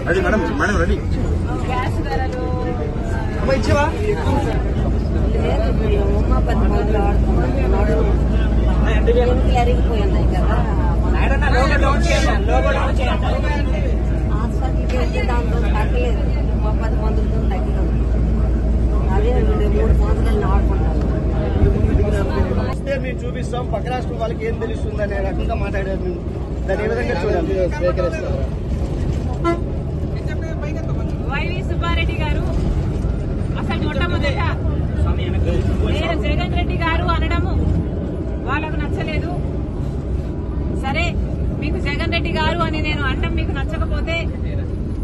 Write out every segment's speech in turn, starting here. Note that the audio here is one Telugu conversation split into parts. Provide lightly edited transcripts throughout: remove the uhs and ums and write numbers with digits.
Ready madam, madam ready. Gas ధరలు ఇచ్చావా? అరిగిపోయినాయి కదా. హాస్పిటల్కి వెళ్తే దాంతో తగ్గలేదు, 10 మందులతో తగ్గలేదు. అదే 3 సంవత్సరాలు ఆడుకుంటారు. మేము చూపిస్తాం, పక్క రాష్ట్రం వాళ్ళకి ఏం తెలుస్తుంది అనే రకంగా మాట్లాడారు. మేము దాన్ని ఏ విధంగా చూడాలి? వైవి సుబ్బారెడ్డి గారు అసలు మొట్టమొదట నేను జగన్ రెడ్డి గారు అనడము వాళ్ళకు నచ్చలేదు. సరే, మీకు జగన్ రెడ్డి గారు అని నేను అనడం మీకు నచ్చకపోతే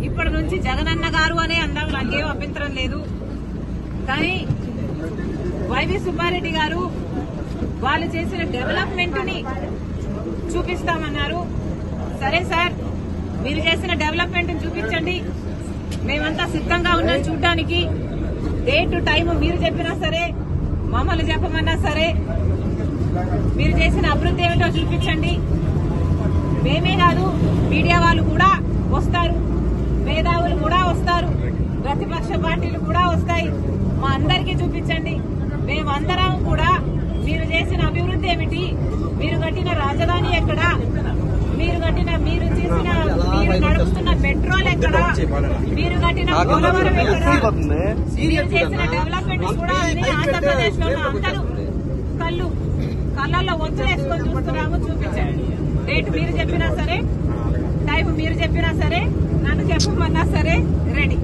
ఇప్పటి నుంచి జగనన్న గారు అనే అందాం, నాకేం అభ్యంతరం లేదు. కానీ వైవి సుబ్బారెడ్డి గారు వాళ్ళు చేసిన డెవలప్మెంట్ ని చూపిస్తామన్నారు. సరే సార్, మీరు చేసిన డెవలప్మెంట్ ని చూపించండి, మేమంతా సిద్ధంగా ఉన్నాం చూడ్డానికి. డేట్ టైం మీరు చెప్పినా సరే, మమ్మల్ని చెప్పమన్నా సరే, మీరు చేసిన అభివృద్ధి ఏమిటో చూపించండి. మేమే కాదు, మీడియా వాళ్ళు కూడా వస్తారు, మేధావులు కూడా వస్తారు, ప్రతిపక్ష పార్టీలు కూడా వస్తాయి. మా అందరికీ చూపించండి. మేమందరం కూడా మీరు చేసిన అభివృద్ధి ఏమిటి, మీరు కట్టిన రాజధాని ఎక్కడ, మీరు నడుపుతున్న పెట్రోల్ ఎక్కడ, మీరు కట్టిన పోలవరం ఎక్కడ, మీరు చేసిన డెవలప్మెంట్ కూడా ఆంధ్రప్రదేశ్ లో అందరూ కళ్ళల్లో ఒత్తులేసుకొని చూస్తున్నాము. చూపించండి. డేట్ మీరు చెప్పినా సరే, టైం మీరు చెప్పినా సరే, నన్ను చెప్పమన్నా సరే రెడీ.